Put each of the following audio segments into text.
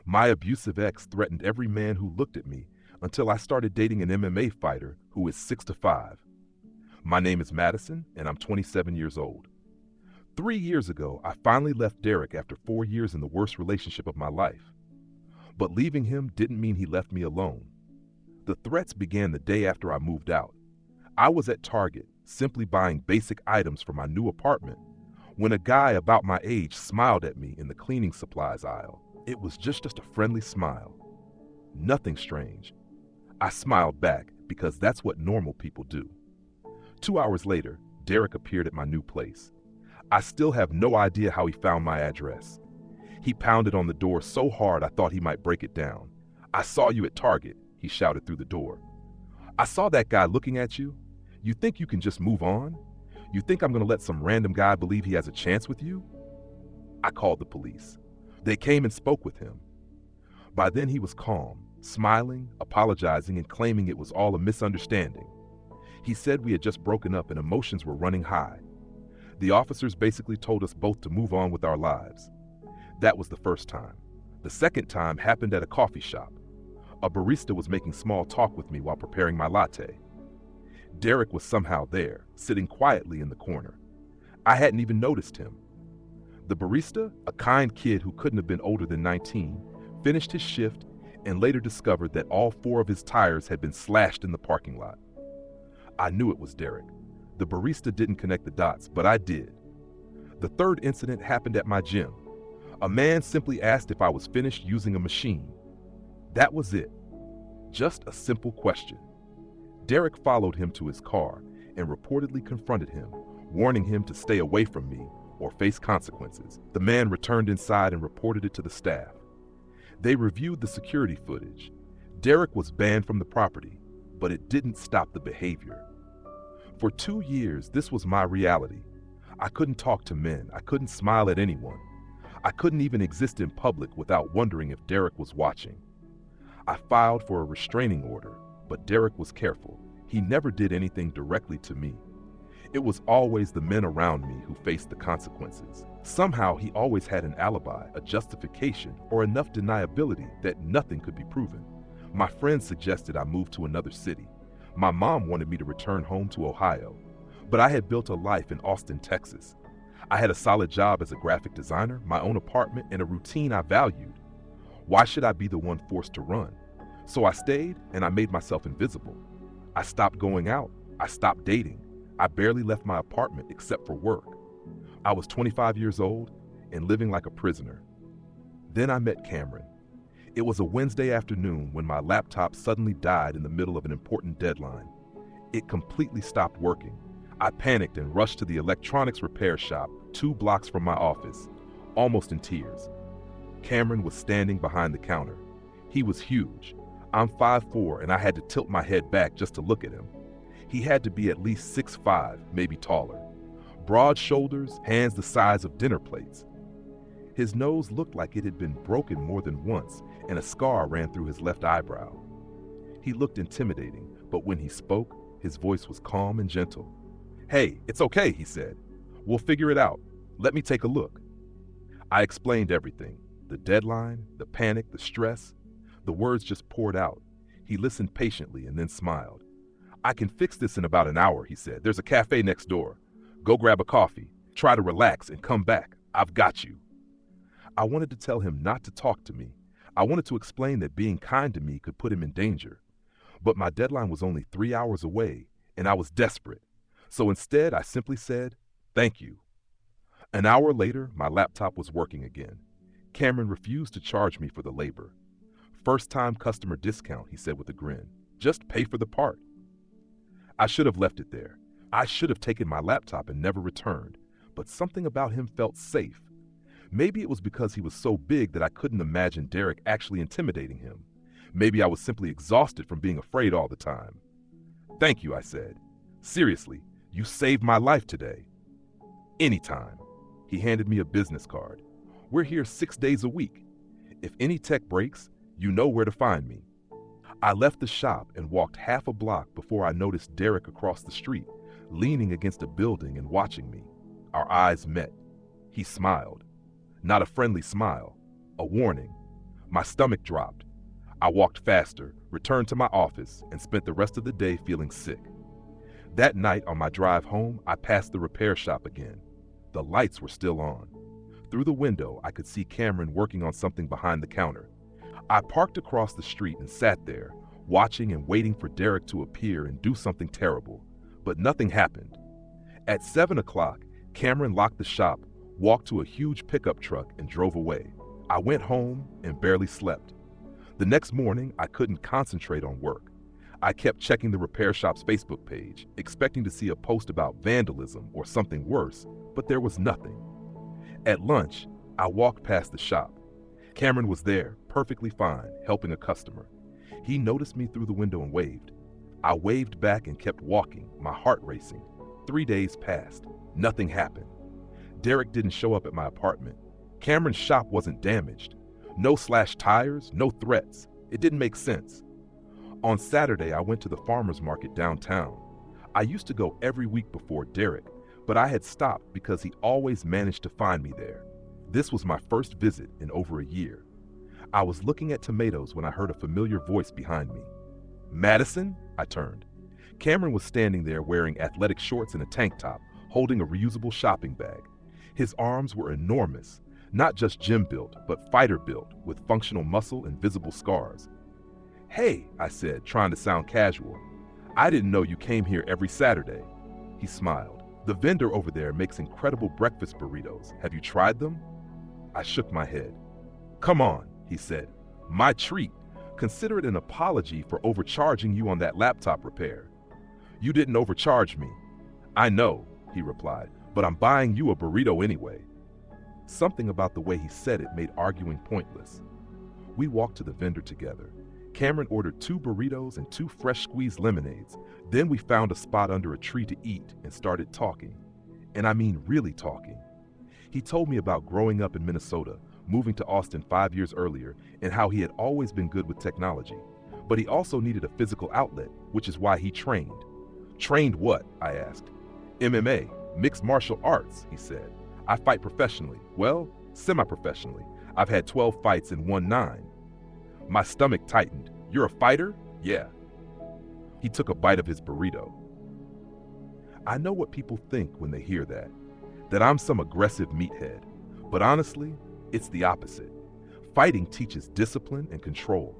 My abusive ex threatened every man who looked at me until I started dating an MMA fighter who is 6'5". My name is Madison, and I'm 27 years old. 3 years ago, I finally left Derek after 4 years in the worst relationship of my life. But leaving him didn't mean he left me alone. The threats began the day after I moved out. I was at Target, simply buying basic items for my new apartment, when a guy about my age smiled at me in the cleaning supplies aisle. It was just a friendly smile. Nothing strange. I smiled back because that's what normal people do. 2 hours later, Derek appeared at my new place. I still have no idea how he found my address. He pounded on the door so hard I thought he might break it down. "I saw you at Target," he shouted through the door. "I saw that guy looking at you. You think you can just move on? You think I'm going to let some random guy believe he has a chance with you?" I called the police. They came and spoke with him. By then he was calm, smiling, apologizing, and claiming it was all a misunderstanding. He said we had just broken up and emotions were running high. The officers basically told us both to move on with our lives. That was the first time. The second time happened at a coffee shop. A barista was making small talk with me while preparing my latte. Derek was somehow there, sitting quietly in the corner. I hadn't even noticed him. The barista, a kind kid who couldn't have been older than 19, finished his shift and later discovered that all 4 of his tires had been slashed in the parking lot. I knew it was Derek. The barista didn't connect the dots, but I did. The third incident happened at my gym. A man simply asked if I was finished using a machine. That was it. Just a simple question. Derek followed him to his car and reportedly confronted him, warning him to stay away from me or face consequences. The man returned inside and reported it to the staff. They reviewed the security footage. Derek was banned from the property, but it didn't stop the behavior. For 2 years, this was my reality. I couldn't talk to men. I couldn't smile at anyone. I couldn't even exist in public without wondering if Derek was watching. I filed for a restraining order, but Derek was careful. He never did anything directly to me. It was always the men around me who faced the consequences. Somehow he always had an alibi, a justification, or enough deniability that nothing could be proven. My friends suggested I move to another city. My mom wanted me to return home to Ohio, but I had built a life in Austin, Texas. I had a solid job as a graphic designer, my own apartment, and a routine I valued. Why should I be the one forced to run? So I stayed and I made myself invisible. I stopped going out. I stopped dating. I barely left my apartment except for work. I was 25 years old and living like a prisoner. Then I met Cameron. It was a Wednesday afternoon when my laptop suddenly died in the middle of an important deadline. It completely stopped working. I panicked and rushed to the electronics repair shop 2 blocks from my office, almost in tears. Cameron was standing behind the counter. He was huge. I'm 5'4", and I had to tilt my head back just to look at him. He had to be at least 6'5", maybe taller. Broad shoulders, hands the size of dinner plates. His nose looked like it had been broken more than once, and a scar ran through his left eyebrow. He looked intimidating, but when he spoke, his voice was calm and gentle. "Hey, it's okay," he said. "We'll figure it out. Let me take a look." I explained everything. The deadline, the panic, the stress. The words just poured out. He listened patiently and then smiled. "I can fix this in about an hour," he said. "There's a cafe next door. Go grab a coffee. Try to relax and come back. I've got you." I wanted to tell him not to talk to me. I wanted to explain that being kind to me could put him in danger. But my deadline was only 3 hours away, and I was desperate. So instead, I simply said, "Thank you." An hour later, my laptop was working again. Cameron refused to charge me for the labor. "First-time customer discount," he said with a grin. "Just pay for the part." I should have left it there. I should have taken my laptop and never returned. But something about him felt safe. Maybe it was because he was so big that I couldn't imagine Derek actually intimidating him. Maybe I was simply exhausted from being afraid all the time. "Thank you," I said. "Seriously, you saved my life today." "Anytime." He handed me a business card. "We're here 6 days a week. If any tech breaks, you know where to find me." I left the shop and walked half a block before I noticed Derek across the street, leaning against a building and watching me. Our eyes met. He smiled. Not a friendly smile, a warning. My stomach dropped. I walked faster, returned to my office, and spent the rest of the day feeling sick. That night on my drive home, I passed the repair shop again. The lights were still on. Through the window, I could see Cameron working on something behind the counter. I parked across the street and sat there, watching and waiting for Derek to appear and do something terrible, but nothing happened. At 7 o'clock, Cameron locked the shop, walked to a huge pickup truck, and drove away. I went home and barely slept. The next morning, I couldn't concentrate on work. I kept checking the repair shop's Facebook page, expecting to see a post about vandalism or something worse, but there was nothing. At lunch, I walked past the shop. Cameron was there, perfectly fine, helping a customer. He noticed me through the window and waved. I waved back and kept walking, my heart racing. 3 days passed. Nothing happened. Derek didn't show up at my apartment. Cameron's shop wasn't damaged. No slashed tires, no threats. It didn't make sense. On Saturday, I went to the farmer's market downtown. I used to go every week before Derek, but I had stopped because he always managed to find me there. This was my first visit in over a year. I was looking at tomatoes when I heard a familiar voice behind me. Madison? I turned. Cameron was standing there wearing athletic shorts and a tank top, holding a reusable shopping bag. His arms were enormous, not just gym-built, but fighter-built, with functional muscle and visible scars. Hey, I said, trying to sound casual. I didn't know you came here every Saturday. He smiled. The vendor over there makes incredible breakfast burritos. Have you tried them? I shook my head. Come on, he said. My treat. Consider it an apology for overcharging you on that laptop repair. You didn't overcharge me. I know, he replied, but I'm buying you a burrito anyway. Something about the way he said it made arguing pointless. We walked to the vendor together. Cameron ordered 2 burritos and 2 fresh squeezed lemonades. Then we found a spot under a tree to eat and started talking. And I mean really talking. He told me about growing up in Minnesota, moving to Austin 5 years earlier, and how he had always been good with technology. But he also needed a physical outlet, which is why he trained. Trained what? I asked. MMA, mixed martial arts, he said. I fight professionally. Well, semi-professionally. I've had 12 fights and won 9. My stomach tightened. You're a fighter? Yeah. He took a bite of his burrito. I know what people think when they hear that I'm some aggressive meathead. But honestly, it's the opposite. Fighting teaches discipline and control.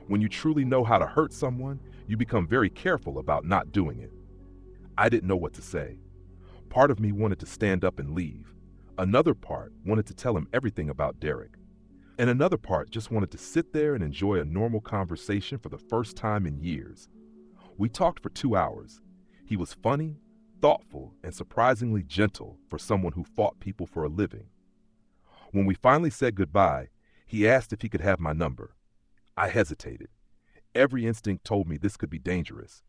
When you truly know how to hurt someone, you become very careful about not doing it. I didn't know what to say. Part of me wanted to stand up and leave. Another part wanted to tell him everything about Derek. And another part just wanted to sit there and enjoy a normal conversation for the first time in years. We talked for 2 hours. He was funny, thoughtful, and surprisingly gentle for someone who fought people for a living. When we finally said goodbye, he asked if he could have my number. I hesitated. Every instinct told me this could be dangerous.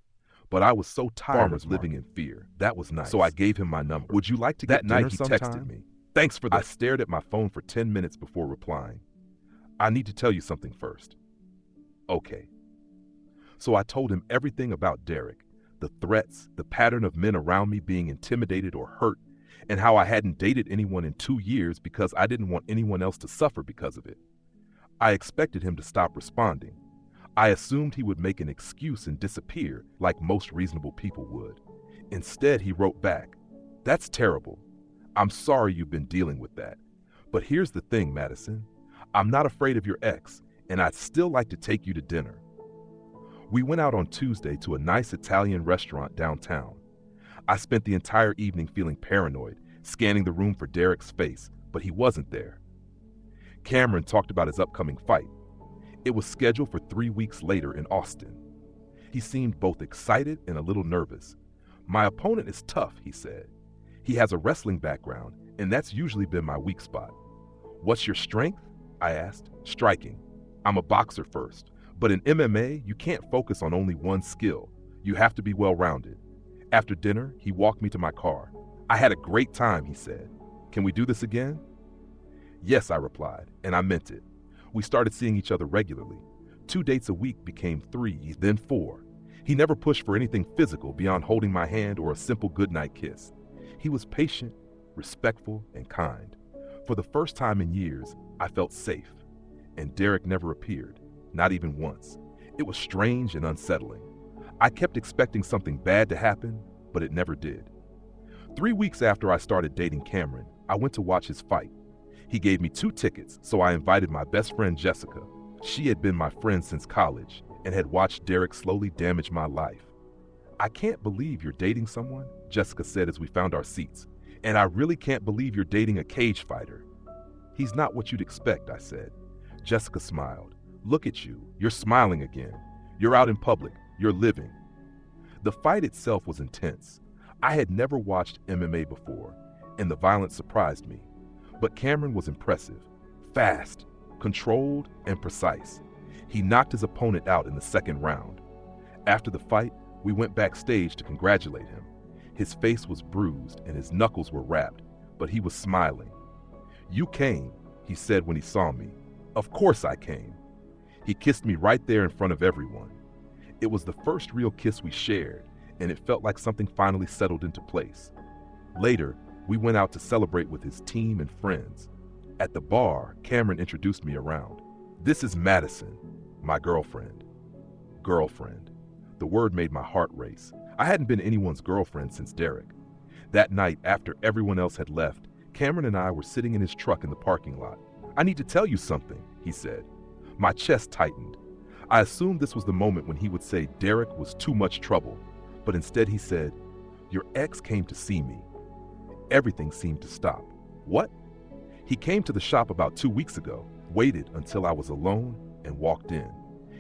But I was so tired of living in fear. That was nice. So I gave him my number. Would you like to get dinner sometime? That night he texted me. Thanks for that. I stared at my phone for 10 minutes before replying. I need to tell you something first. Okay. So I told him everything about Derek, the threats, the pattern of men around me being intimidated or hurt, and how I hadn't dated anyone in 2 years because I didn't want anyone else to suffer because of it. I expected him to stop responding. I assumed he would make an excuse and disappear like most reasonable people would. Instead, he wrote back, "That's terrible. I'm sorry you've been dealing with that. But here's the thing, Madison. I'm not afraid of your ex, and I'd still like to take you to dinner." We went out on Tuesday to a nice Italian restaurant downtown. I spent the entire evening feeling paranoid, scanning the room for Derek's face, but he wasn't there. Cameron talked about his upcoming fight. It was scheduled for 3 weeks later in Austin. He seemed both excited and a little nervous. "My opponent is tough," he said. "He has a wrestling background, and that's usually been my weak spot." "What's your strength?" I asked. "Striking. I'm a boxer first, but in MMA, you can't focus on only one skill. You have to be well-rounded." After dinner, he walked me to my car. "I had a great time," he said. "Can we do this again?" "Yes," I replied, and I meant it. We started seeing each other regularly. 2 dates a week became 3, then 4. He never pushed for anything physical beyond holding my hand or a simple goodnight kiss. He was patient, respectful, and kind. For the first time in years, I felt safe. and Derek never appeared, not even once. It was strange and unsettling. I kept expecting something bad to happen, but it never did. 3 weeks after I started dating Cameron, I went to watch his fight. He gave me 2 tickets, so I invited my best friend Jessica. She had been my friend since college and had watched Derek slowly damage my life. "I can't believe you're dating someone," Jessica said as we found our seats. "And I really can't believe you're dating a cage fighter." "He's not what you'd expect," I said. Jessica smiled. "Look at you. You're smiling again. You're out in public. You're living." The fight itself was intense. I had never watched MMA before, and the violence surprised me. But Cameron was impressive, fast, controlled, and precise. He knocked his opponent out in the second round. After the fight, we went backstage to congratulate him. His face was bruised and his knuckles were wrapped, but he was smiling. "You came," he said when he saw me. "Of course I came." He kissed me right there in front of everyone. It was the first real kiss we shared, and it felt like something finally settled into place. Later, we went out to celebrate with his team and friends. At the bar, Cameron introduced me around. "This is Madison, my girlfriend." Girlfriend. The word made my heart race. I hadn't been anyone's girlfriend since Derek. That night, after everyone else had left, Cameron and I were sitting in his truck in the parking lot. "I need to tell you something," he said. My chest tightened. I assumed this was the moment when he would say Derek was too much trouble, but instead he said, "Your ex came to see me." Everything seemed to stop. "What?" "He came to the shop about 2 weeks ago, waited until I was alone, and walked in.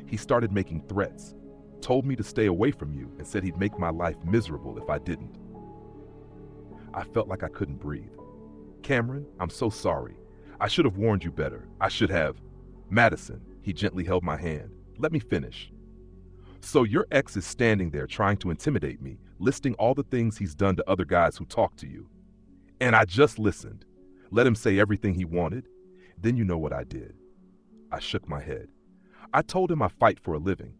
He started making threats, told me to stay away from you, and said he'd make my life miserable if I didn't." I felt like I couldn't breathe. "Cameron, I'm so sorry. I should have warned you better. I should have." "Madison," he gently held my hand. "Let me finish." "So your ex is standing there trying to intimidate me, listing all the things he's done to other guys who talk to you. And I just listened. Let him say everything he wanted. Then you know what I did." I shook my head. I told him I fight for a living,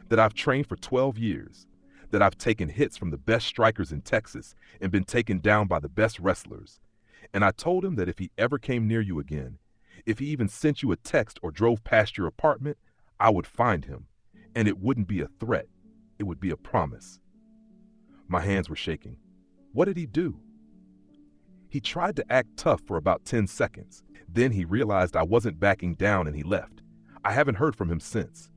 that I've trained for 12 years, that I've taken hits from the best strikers in Texas and been taken down by the best wrestlers. And I told him that if he ever came near you again, if he even sent you a text or drove past your apartment, I would find him. And it wouldn't be a threat. It would be a promise. My hands were shaking. What did he do? He tried to act tough for about 10 seconds. Then he realized I wasn't backing down and he left. I haven't heard from him since.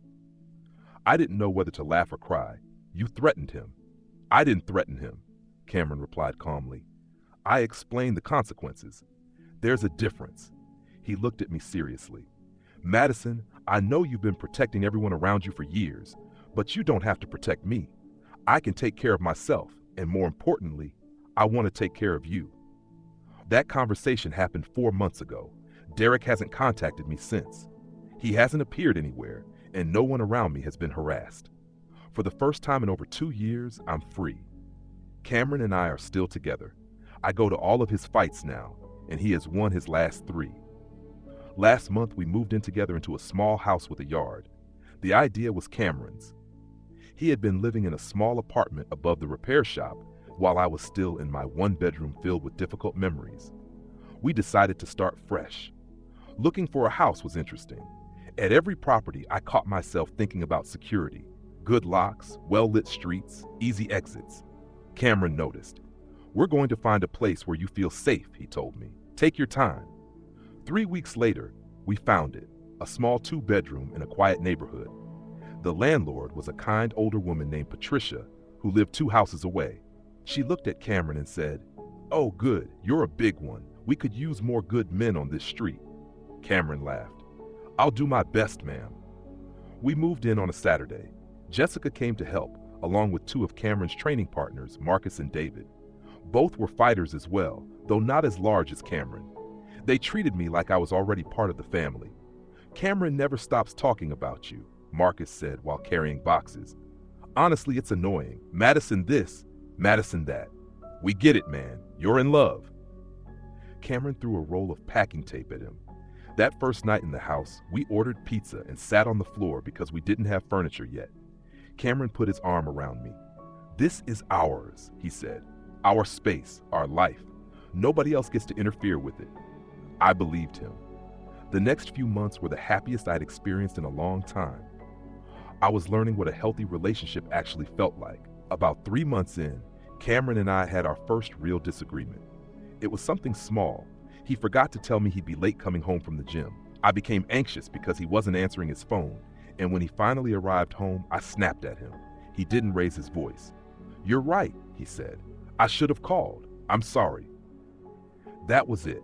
I didn't know whether to laugh or cry. "You threatened him." "I didn't threaten him," Cameron replied calmly. "I explained the consequences. There's a difference." He looked at me seriously. "Madison, I know you've been protecting everyone around you for years, but you don't have to protect me. I can take care of myself, and more importantly, I want to take care of you." That conversation happened 4 months ago. Derek hasn't contacted me since. He hasn't appeared anywhere, and no one around me has been harassed. For the first time in over 2 years, I'm free. Cameron and I are still together. I go to all of his fights now, and he has won his last 3. Last month, we moved in together into a small house with a yard. The idea was Cameron's. He had been living in a small apartment above the repair shop while I was still in my 1-bedroom filled with difficult memories. We decided to start fresh. Looking for a house was interesting. At every property, I caught myself thinking about security, good locks, well-lit streets, easy exits. Cameron noticed. "We're going to find a place where you feel safe," he told me. "Take your time." 3 weeks later, we found it, a small 2-bedroom in a quiet neighborhood. The landlord was a kind older woman named Patricia who lived 2 houses away. She looked at Cameron and said, "Oh, good, you're a big one. We could use more good men on this street." Cameron laughed. "I'll do my best, ma'am." We moved in on a Saturday. Jessica came to help, along with 2 of Cameron's training partners, Marcus and David. Both were fighters as well, though not as large as Cameron. They treated me like I was already part of the family. "Cameron never stops talking about you," Marcus said while carrying boxes. "Honestly, it's annoying. Madison this, Madison that. We get it, man. You're in love." Cameron threw a roll of packing tape at him. That first night in the house, we ordered pizza and sat on the floor because we didn't have furniture yet. Cameron put his arm around me. "This is ours," he said. "Our space, our life. Nobody else gets to interfere with it." I believed him. The next few months were the happiest I'd experienced in a long time. I was learning what a healthy relationship actually felt like. About 3 months in, Cameron and I had our first real disagreement. It was something small. He forgot to tell me he'd be late coming home from the gym. I became anxious because he wasn't answering his phone, and when he finally arrived home, I snapped at him. He didn't raise his voice. "You're right," he said. "I should have called. I'm sorry." That was it.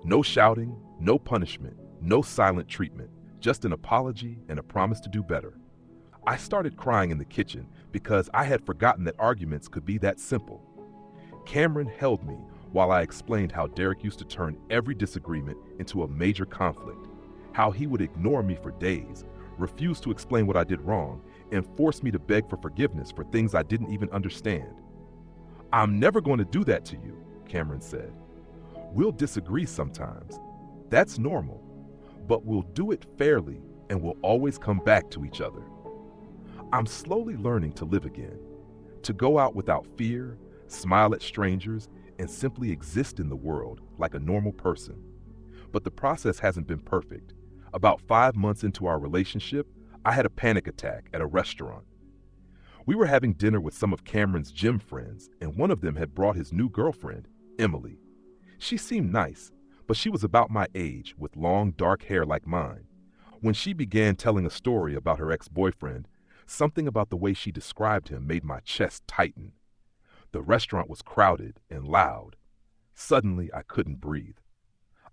No shouting, no punishment, no silent treatment, just an apology and a promise to do better. I started crying in the kitchen because I had forgotten that arguments could be that simple. Cameron held me while I explained how Derek used to turn every disagreement into a major conflict, how he would ignore me for days, refuse to explain what I did wrong, and force me to beg for forgiveness for things I didn't even understand. "I'm never going to do that to you," Cameron said. "We'll disagree sometimes. That's normal. But we'll do it fairly and we'll always come back to each other." I'm slowly learning to live again, to go out without fear, smile at strangers, and simply exist in the world like a normal person. But the process hasn't been perfect. About 5 months into our relationship, I had a panic attack at a restaurant. We were having dinner with some of Cameron's gym friends, and one of them had brought his new girlfriend, Emily. She seemed nice, but she was about my age with long dark hair like mine. When she began telling a story about her ex-boyfriend, something about the way she described him made my chest tighten. The restaurant was crowded and loud. Suddenly, I couldn't breathe.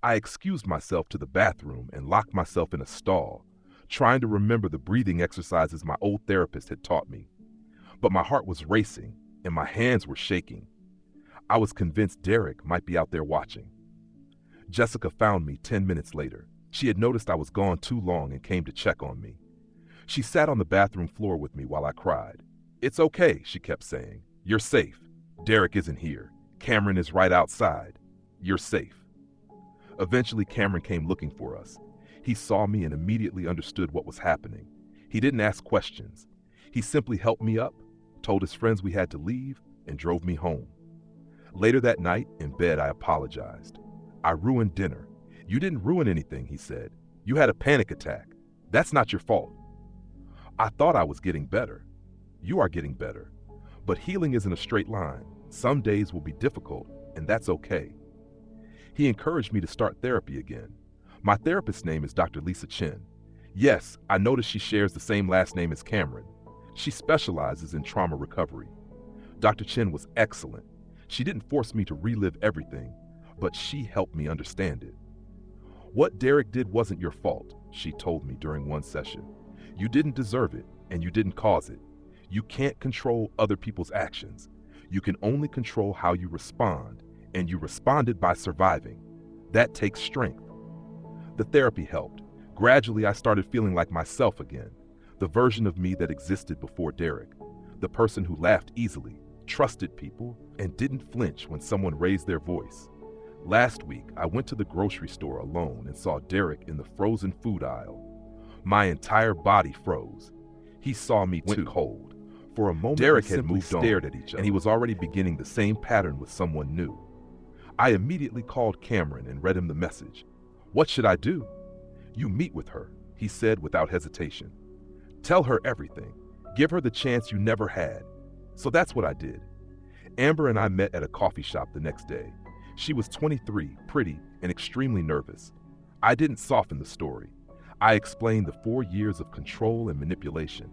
I excused myself to the bathroom and locked myself in a stall, trying to remember the breathing exercises my old therapist had taught me. But my heart was racing and my hands were shaking. I was convinced Derek might be out there watching. Jessica found me 10 minutes later. She had noticed I was gone too long and came to check on me. She sat on the bathroom floor with me while I cried. "It's okay," she kept saying. "You're safe. Derek isn't here. Cameron is right outside. You're safe." Eventually, Cameron came looking for us. He saw me and immediately understood what was happening. He didn't ask questions. He simply helped me up, told his friends we had to leave, and drove me home. Later that night, in bed, I apologized. "I ruined dinner." "You didn't ruin anything," he said. "You had a panic attack. That's not your fault." I thought I was getting better. You are getting better. But healing isn't a straight line. Some days will be difficult, and that's okay. He encouraged me to start therapy again. My therapist's name is Dr. Lisa Chin. Yes, I noticed she shares the same last name as Cameron. She specializes in trauma recovery. Dr. Chin was excellent. She didn't force me to relive everything, but she helped me understand it. "What Derek did wasn't your fault," she told me during one session. "You didn't deserve it, and you didn't cause it. You can't control other people's actions. You can only control how you respond, and you responded by surviving. That takes strength." The therapy helped. Gradually, I started feeling like myself again, the version of me that existed before Derek, the person who laughed easily, trusted people, and didn't flinch when someone raised their voice. Last week, I went to the grocery store alone and saw Derek in the frozen food aisle. My entire body froze. He saw me too. Went cold. For a moment, Derek had moved stared at each other, and he was already beginning the same pattern with someone new. I immediately called Cameron and read him the message. "What should I do?" "You meet with her," he said without hesitation. "Tell her everything. Give her the chance you never had." So that's what I did. Amber and I met at a coffee shop the next day. She was 23, pretty, and extremely nervous. I didn't soften the story. I explained the 4 years of control and manipulation.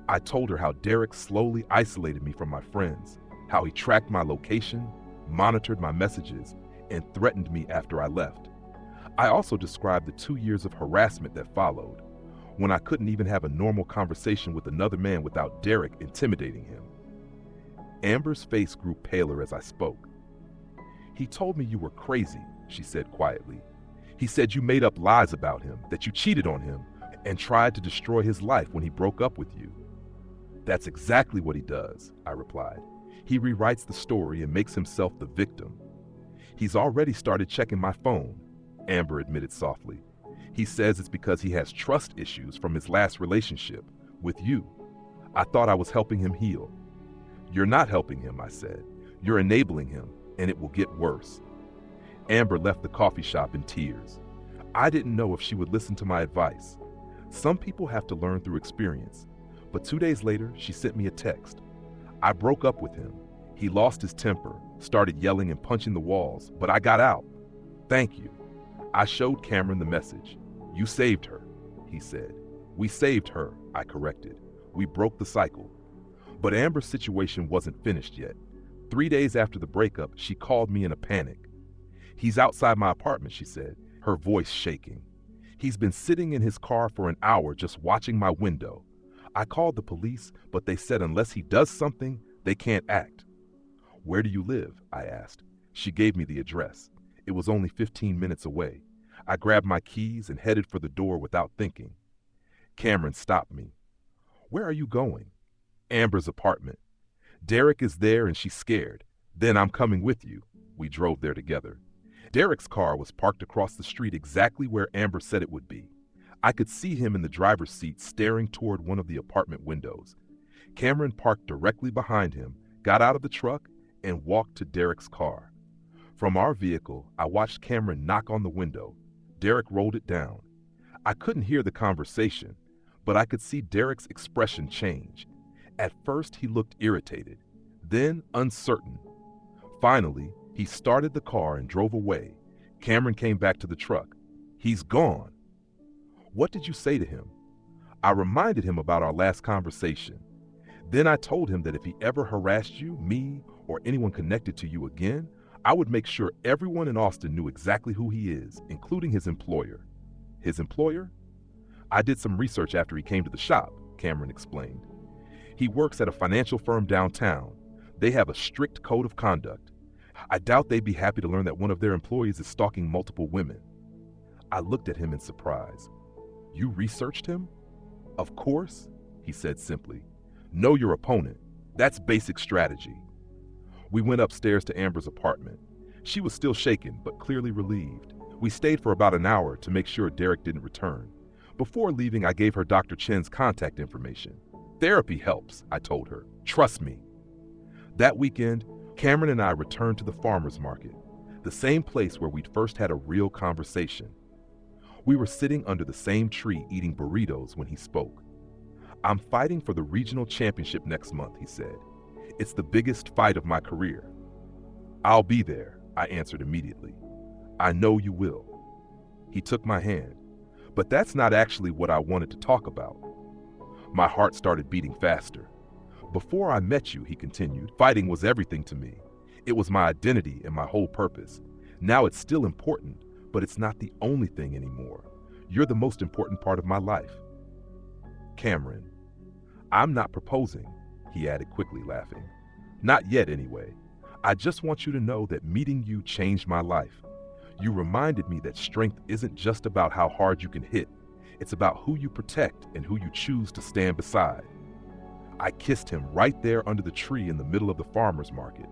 I told her how Derek slowly isolated me from my friends, how he tracked my location, monitored my messages, and threatened me after I left. I also described the 2 years of harassment that followed, when I couldn't even have a normal conversation with another man without Derek intimidating him. Amber's face grew paler as I spoke. "He told me you were crazy," she said quietly. "He said you made up lies about him, that you cheated on him, and tried to destroy his life when he broke up with you." "That's exactly what he does," I replied. "He rewrites the story and makes himself the victim." "He's already started checking my phone," Amber admitted softly. "He says it's because he has trust issues from his last relationship with you. I thought I was helping him heal." "You're not helping him," I said. "You're enabling him, and it will get worse." Amber left the coffee shop in tears. I didn't know if she would listen to my advice. Some people have to learn through experience. But 2 days later, she sent me a text. I broke up with him. He lost his temper, started yelling and punching the walls, but I got out. Thank you. I showed Cameron the message. You saved her, he said. We saved her, I corrected. We broke the cycle. But Amber's situation wasn't finished yet. 3 days after the breakup, she called me in a panic. He's outside my apartment, she said, her voice shaking. He's been sitting in his car for an hour just watching my window. I called the police, but they said unless he does something, they can't act. Where do you live? I asked. She gave me the address. It was only 15 minutes away. I grabbed my keys and headed for the door without thinking. Cameron stopped me. Where are you going? Amber's apartment. Derek is there and she's scared. Then I'm coming with you. We drove there together. Derek's car was parked across the street exactly where Amber said it would be. I could see him in the driver's seat staring toward one of the apartment windows. Cameron parked directly behind him, got out of the truck, and walked to Derek's car. From our vehicle, I watched Cameron knock on the window. Derek rolled it down. I couldn't hear the conversation, but I could see Derek's expression change. At first, he looked irritated, then uncertain. Finally, he started the car and drove away. Cameron came back to the truck. He's gone. What did you say to him? I reminded him about our last conversation. Then I told him that if he ever harassed you, me, or anyone connected to you again, I would make sure everyone in Austin knew exactly who he is, including his employer. His employer? I did some research after he came to the shop, Cameron explained. He works at a financial firm downtown. They have a strict code of conduct. I doubt they'd be happy to learn that one of their employees is stalking multiple women. I looked at him in surprise. You researched him? Of course, he said simply. Know your opponent. That's basic strategy. We went upstairs to Amber's apartment. She was still shaken, but clearly relieved. We stayed for about an hour to make sure Derek didn't return. Before leaving, I gave her Dr. Chen's contact information. Therapy helps, I told her. Trust me. That weekend, Cameron and I returned to the farmer's market, the same place where we'd first had a real conversation. We were sitting under the same tree eating burritos when he spoke. I'm fighting for the regional championship next month, he said. It's the biggest fight of my career. I'll be there, I answered immediately. I know you will. He took my hand, but that's not actually what I wanted to talk about. My heart started beating faster. Before I met you, he continued, fighting was everything to me. It was my identity and my whole purpose. Now it's still important, but it's not the only thing anymore. You're the most important part of my life. Cameron, I'm not proposing, he added quickly, laughing. Not yet, anyway. I just want you to know that meeting you changed my life. You reminded me that strength isn't just about how hard you can hit. It's about who you protect and who you choose to stand beside. I kissed him right there under the tree in the middle of the farmer's market.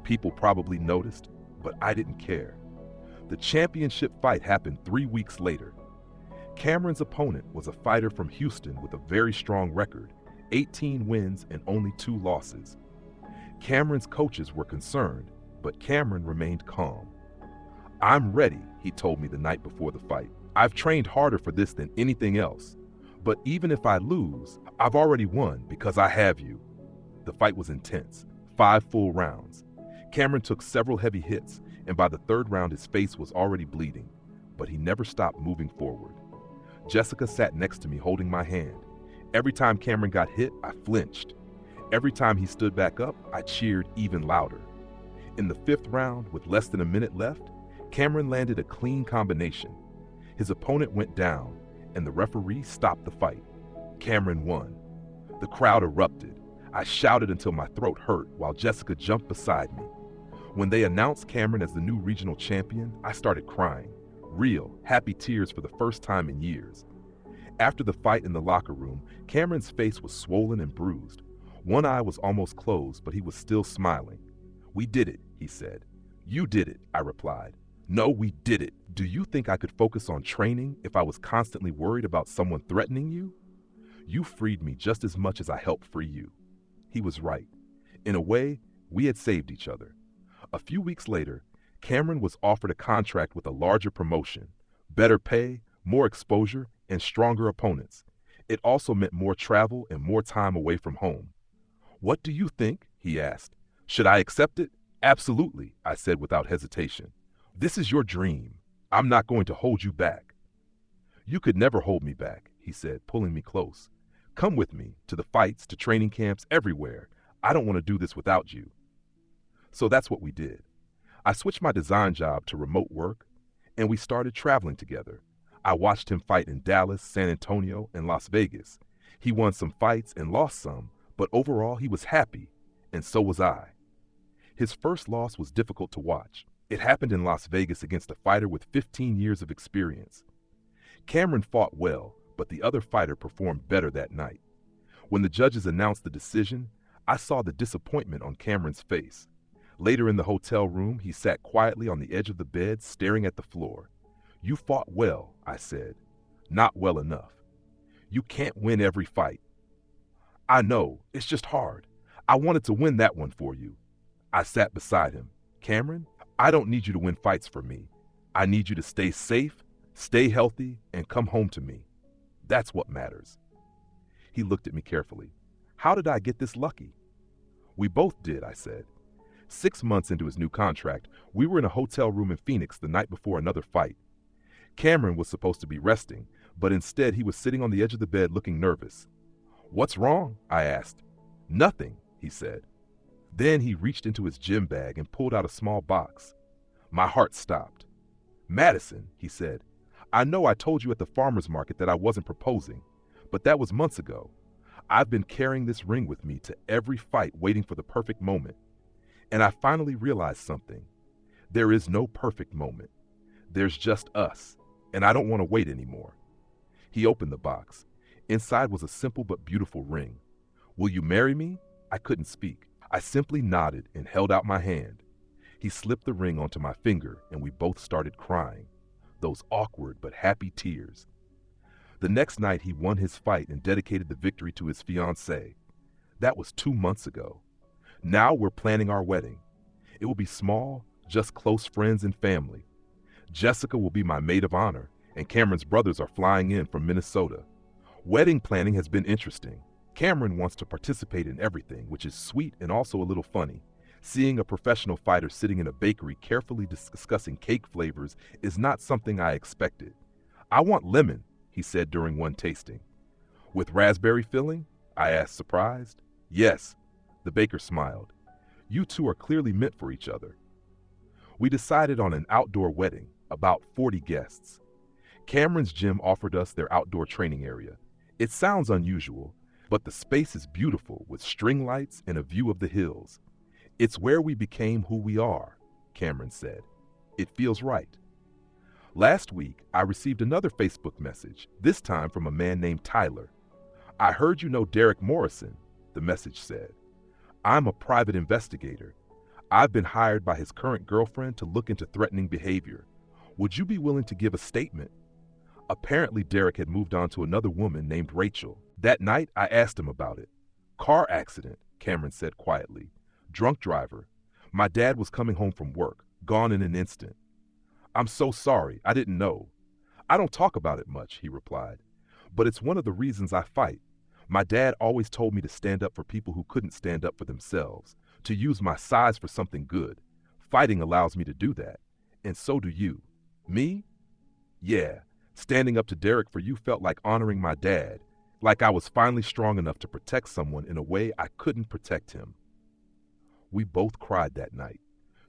People probably noticed, but I didn't care. The championship fight happened 3 weeks later. Cameron's opponent was a fighter from Houston with a very strong record, 18 wins and only 2 losses. Cameron's coaches were concerned, but Cameron remained calm. I'm ready, he told me the night before the fight. I've trained harder for this than anything else. But even if I lose, I've already won because I have you. The fight was intense, 5 full rounds. Cameron took several heavy hits, and by the 3rd round his face was already bleeding, but he never stopped moving forward. Jessica sat next to me holding my hand. Every time Cameron got hit, I flinched. Every time he stood back up, I cheered even louder. In the 5th round, with less than a minute left, Cameron landed a clean combination. His opponent went down, and the referee stopped the fight. Cameron won. The crowd erupted. I shouted until my throat hurt while Jessica jumped beside me. When they announced Cameron as the new regional champion, I started crying. Real, happy tears for the first time in years. After the fight in the locker room, Cameron's face was swollen and bruised. One eye was almost closed, but he was still smiling. We did it, he said. You did it, I replied. No, we did it. Do you think I could focus on training if I was constantly worried about someone threatening you? You freed me just as much as I helped free you. He was right. In a way, we had saved each other. A few weeks later, Cameron was offered a contract with a larger promotion, Better pay, more exposure, and stronger opponents. It also meant more travel and more time away from home. "What do you think?" he asked. "Should I accept it?" "Absolutely," I said without hesitation. "This is your dream. I'm not going to hold you back." "You could never hold me back," he said, pulling me close. "Come with me, to the fights, to training camps, everywhere. I don't want to do this without you." So that's what we did. I switched my design job to remote work, and we started traveling together. I watched him fight in Dallas, San Antonio, and Las Vegas. He won some fights and lost some, but overall he was happy, and so was I. His first loss was difficult to watch. It happened in Las Vegas against a fighter with 15 years of experience. Cameron fought well, but the other fighter performed better that night. When the judges announced the decision, I saw the disappointment on Cameron's face. Later in the hotel room, he sat quietly on the edge of the bed, staring at the floor. "You fought well," I said. "Not well enough. You can't win every fight." "I know, it's just hard. I wanted to win that one for you." I sat beside him. "Cameron, I don't need you to win fights for me. I need you to stay safe, stay healthy, and come home to me. That's what matters." He looked at me carefully. "How did I get this lucky?" "We both did," I said. 6 months into his new contract, we were in a hotel room in Phoenix the night before another fight. Cameron was supposed to be resting, but instead he was sitting on the edge of the bed looking nervous. "What's wrong?" I asked. "Nothing," he said. Then he reached into his gym bag and pulled out a small box. My heart stopped. "Madison," he said, "I know I told you at the farmer's market that I wasn't proposing, but that was months ago. I've been carrying this ring with me to every fight, waiting for the perfect moment. And I finally realized something. There is no perfect moment. There's just us, and I don't want to wait anymore." He opened the box. Inside was a simple but beautiful ring. "Will you marry me?" I couldn't speak. I simply nodded and held out my hand. He slipped the ring onto my finger, and we both started crying. Those awkward but happy tears. The next night he won his fight and dedicated the victory to his fiancée. That was 2 months ago. Now we're planning our wedding. It will be small, just close friends and family. Jessica will be my maid of honor, and Cameron's brothers are flying in from Minnesota. Wedding planning has been interesting. Cameron wants to participate in everything, which is sweet and also a little funny. Seeing a professional fighter sitting in a bakery carefully discussing cake flavors is not something I expected. "I want lemon," he said during one tasting. "With raspberry filling?" I asked, surprised. "Yes." The baker smiled. "You two are clearly meant for each other." We decided on an outdoor wedding, about 40 guests. Cameron's gym offered us their outdoor training area. It sounds unusual, but the space is beautiful with string lights and a view of the hills. "It's where we became who we are," Cameron said. "It feels right." Last week, I received another Facebook message, this time from a man named Tyler. "I heard you know Derek Morrison," the message said. "I'm a private investigator. I've been hired by his current girlfriend to look into threatening behavior. Would you be willing to give a statement?" Apparently, Derek had moved on to another woman named Rachel. That night, I asked him about it. "Car accident," Cameron said quietly. "Drunk driver. My dad was coming home from work, gone in an instant." "I'm so sorry, I didn't know." "I don't talk about it much," he replied. "But it's one of the reasons I fight. My dad always told me to stand up for people who couldn't stand up for themselves, to use my size for something good. Fighting allows me to do that. And so do you." "Me?" "Yeah. Standing up to Derek for you felt like honoring my dad, like I was finally strong enough to protect someone in a way I couldn't protect him." We both cried that night.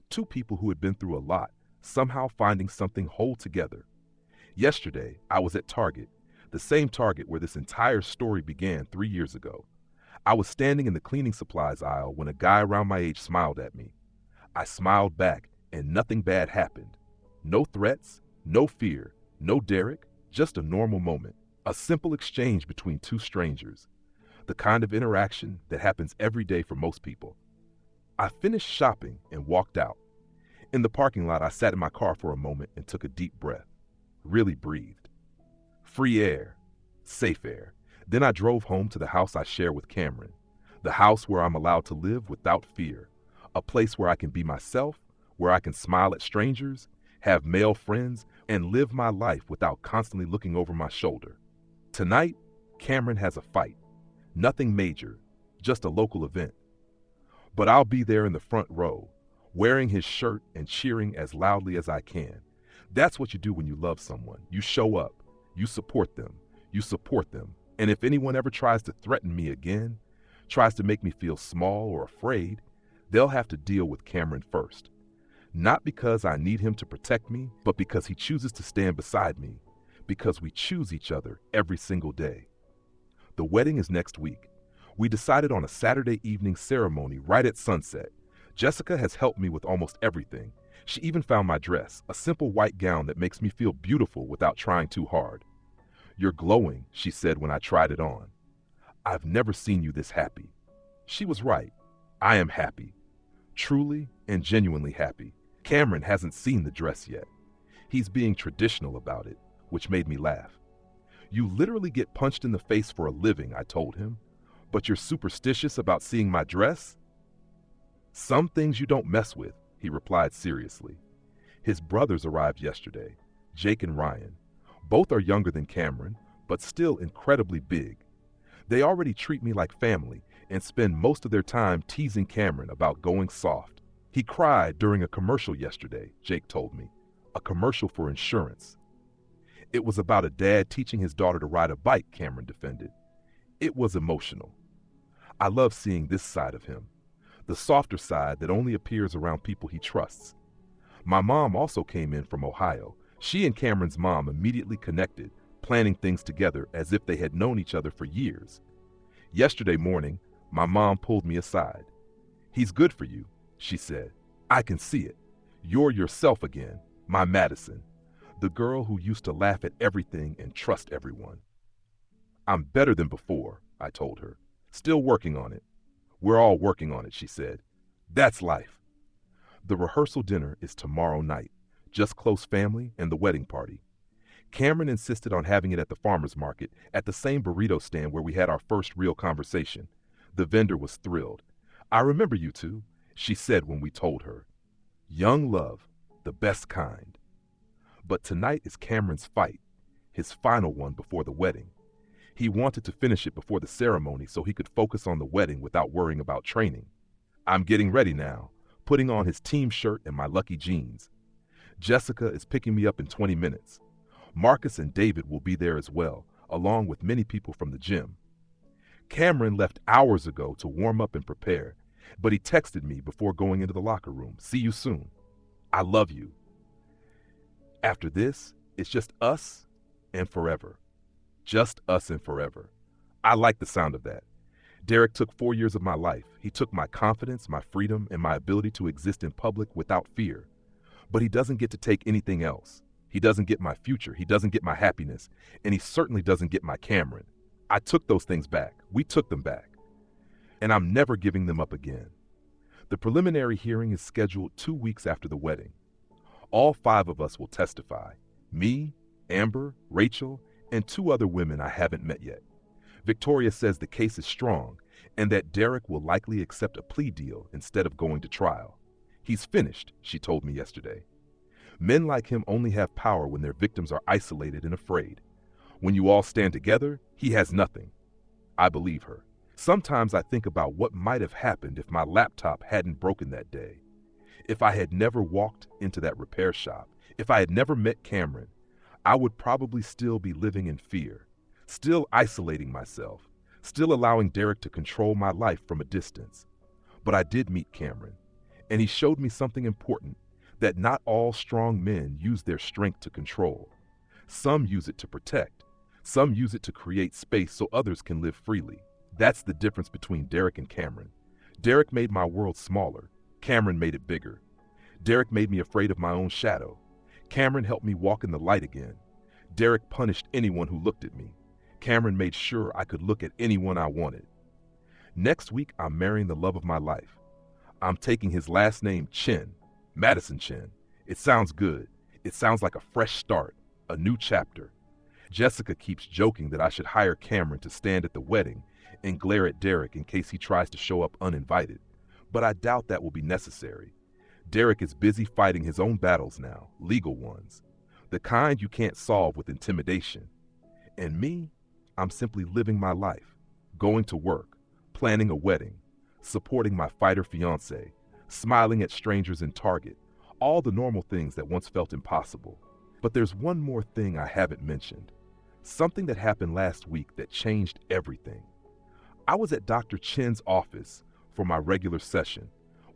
Two people who had been through a lot, somehow finding something whole together. Yesterday, I was at Target, the same Target where this entire story began 3 years ago. I was standing in the cleaning supplies aisle when a guy around my age smiled at me. I smiled back, and nothing bad happened. No threats, no fear, no Derek, just a normal moment. A simple exchange between two strangers. The kind of interaction that happens every day for most people. I finished shopping and walked out. In the parking lot, I sat in my car for a moment and took a deep breath. Really breathed. Free air. Safe air. Then I drove home to the house I share with Cameron. The house where I'm allowed to live without fear. A place where I can be myself, where I can smile at strangers, have male friends, and live my life without constantly looking over my shoulder. Tonight, Cameron has a fight. Nothing major, just a local event. But I'll be there in the front row, wearing his shirt and cheering as loudly as I can. That's what you do when you love someone. You show up, you support them, and if anyone ever tries to threaten me again, tries to make me feel small or afraid, they'll have to deal with Cameron first. Not because I need him to protect me, but because he chooses to stand beside me, because we choose each other every single day. The wedding is next week. We decided on a Saturday evening ceremony right at sunset. Jessica has helped me with almost everything. She even found my dress, a simple white gown that makes me feel beautiful without trying too hard. "You're glowing," she said when I tried it on. "I've never seen you this happy." She was right. I am happy. Truly and genuinely happy. Cameron hasn't seen the dress yet. He's being traditional about it, which made me laugh. "You literally get punched in the face for a living," I told him. "But you're superstitious about seeing my dress?" "Some things you don't mess with," he replied seriously. His brothers arrived yesterday, Jake and Ryan. Both are younger than Cameron, but still incredibly big. They already treat me like family and spend most of their time teasing Cameron about going soft. "He cried during a commercial yesterday," Jake told me. "A commercial for insurance." "It was about a dad teaching his daughter to ride a bike," Cameron defended. "It was emotional." I love seeing this side of him, the softer side that only appears around people he trusts. My mom also came in from Ohio. She and Cameron's mom immediately connected, planning things together as if they had known each other for years. Yesterday morning, my mom pulled me aside. "He's good for you," she said. "I can see it. You're yourself again, my Madison, the girl who used to laugh at everything and trust everyone." "I'm better than before," I told her. "Still working on it." "We're all working on it," she said. "That's life." The rehearsal dinner is tomorrow night, just close family and the wedding party. Cameron insisted on having it at the farmer's market, at the same burrito stand where we had our first real conversation. The vendor was thrilled. "I remember you two," she said when we told her. Young love, the best kind. But tonight is Cameron's fight, his final one before the wedding. He wanted to finish it before the ceremony so he could focus on the wedding without worrying about training. I'm getting ready now, putting on his team shirt and my lucky jeans. Jessica is picking me up in 20 minutes. Marcus and David will be there as well, along with many people from the gym. Cameron left hours ago to warm up and prepare, but he texted me before going into the locker room. "See you soon. I love you." After this, it's just us and forever. Just us and forever. I like the sound of that. Derek took 4 years of my life. He took my confidence, my freedom, and my ability to exist in public without fear. But he doesn't get to take anything else. He doesn't get my future. He doesn't get my happiness. And he certainly doesn't get my Cameron. I took those things back. We took them back. And I'm never giving them up again. The preliminary hearing is scheduled 2 weeks after the wedding. All 5 of us will testify. Me, Amber, Rachel, and 2 other women I haven't met yet. Victoria says the case is strong and that Derek will likely accept a plea deal instead of going to trial. He's finished, she told me yesterday. Men like him only have power when their victims are isolated and afraid. When you all stand together, he has nothing. I believe her. Sometimes I think about what might have happened if my laptop hadn't broken that day. If I had never walked into that repair shop, if I had never met Cameron, I would probably still be living in fear, still isolating myself, still allowing Derek to control my life from a distance. But I did meet Cameron, and he showed me something important, that not all strong men use their strength to control. Some use it to protect. Some use it to create space so others can live freely. That's the difference between Derek and Cameron. Derek made my world smaller. Cameron made it bigger. Derek made me afraid of my own shadow. Cameron helped me walk in the light again. Derek punished anyone who looked at me. Cameron made sure I could look at anyone I wanted. Next week, I'm marrying the love of my life. I'm taking his last name, Chen, Madison Chen. It sounds good. It sounds like a fresh start, a new chapter. Jessica keeps joking that I should hire Cameron to stand at the wedding and glare at Derek in case he tries to show up uninvited, but I doubt that will be necessary. Derek is busy fighting his own battles now, legal ones, the kind you can't solve with intimidation. And me, I'm simply living my life, going to work, planning a wedding, supporting my fighter fiance, smiling at strangers in Target, all the normal things that once felt impossible. But there's one more thing I haven't mentioned, something that happened last week that changed everything. I was at Dr. Chen's office for my regular session.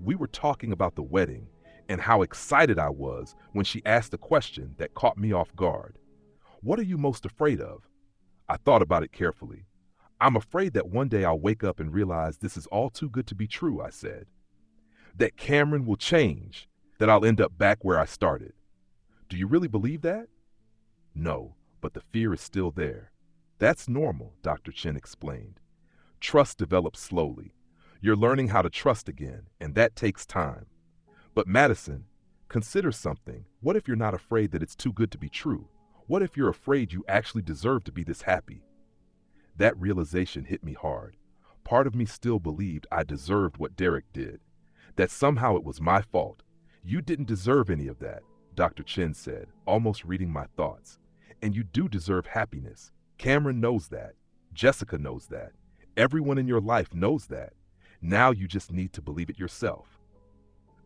We were talking about the wedding and how excited I was when she asked a question that caught me off guard. What are you most afraid of? I thought about it carefully. I'm afraid that one day I'll wake up and realize this is all too good to be true, I said. That Cameron will change, that I'll end up back where I started. Do you really believe that? No, but the fear is still there. That's normal, Dr. Chen explained. Trust develops slowly. You're learning how to trust again, and that takes time. But Madison, consider something. What if you're not afraid that it's too good to be true? What if you're afraid you actually deserve to be this happy? That realization hit me hard. Part of me still believed I deserved what Derek did, that somehow it was my fault. You didn't deserve any of that, Dr. Chen said, almost reading my thoughts. And you do deserve happiness. Cameron knows that. Jessica knows that. Everyone in your life knows that. Now you just need to believe it yourself.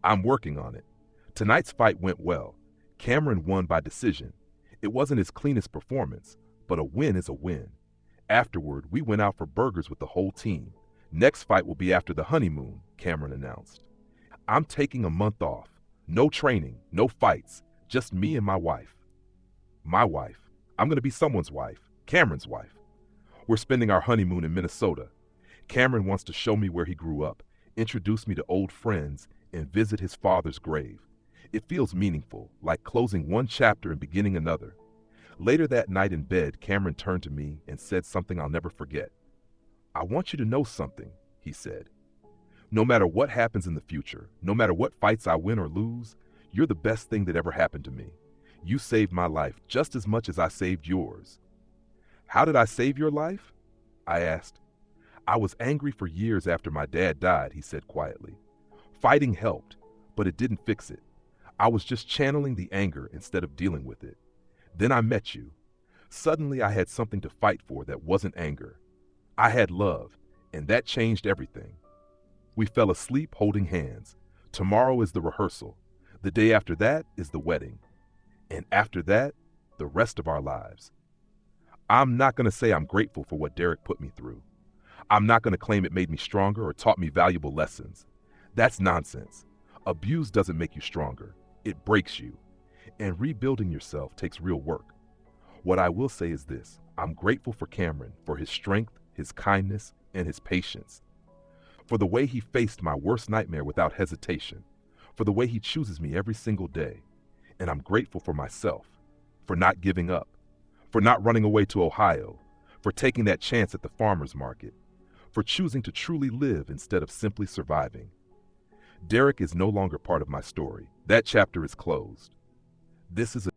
I'm working on it. Tonight's fight went well. Cameron won by decision. It wasn't his cleanest performance, but a win is a win. Afterward, we went out for burgers with the whole team. Next fight will be after the honeymoon, Cameron announced. I'm taking a month off. No training, no fights, just me and my wife. My wife. I'm going to be someone's wife, Cameron's wife. We're spending our honeymoon in Minnesota. Cameron wants to show me where he grew up, introduce me to old friends, and visit his father's grave. It feels meaningful, like closing one chapter and beginning another. Later that night in bed, Cameron turned to me and said something I'll never forget. I want you to know something, he said. No matter what happens in the future, no matter what fights I win or lose, you're the best thing that ever happened to me. You saved my life just as much as I saved yours. How did I save your life? I asked. I was angry for years after my dad died, he said quietly. Fighting helped, but it didn't fix it. I was just channeling the anger instead of dealing with it. Then I met you. Suddenly I had something to fight for that wasn't anger. I had love, and that changed everything. We fell asleep holding hands. Tomorrow is the rehearsal. The day after that is the wedding. And after that, the rest of our lives. I'm not going to say I'm grateful for what Derek put me through. I'm not going to claim it made me stronger or taught me valuable lessons. That's nonsense. Abuse doesn't make you stronger. It breaks you. And rebuilding yourself takes real work. What I will say is this. I'm grateful for Cameron, for his strength, his kindness, and his patience. For the way he faced my worst nightmare without hesitation. For the way he chooses me every single day. And I'm grateful for myself, for not giving up, for not running away to Ohio, for taking that chance at the farmer's market, for choosing to truly live instead of simply surviving. Derek is no longer part of my story. That chapter is closed. This is a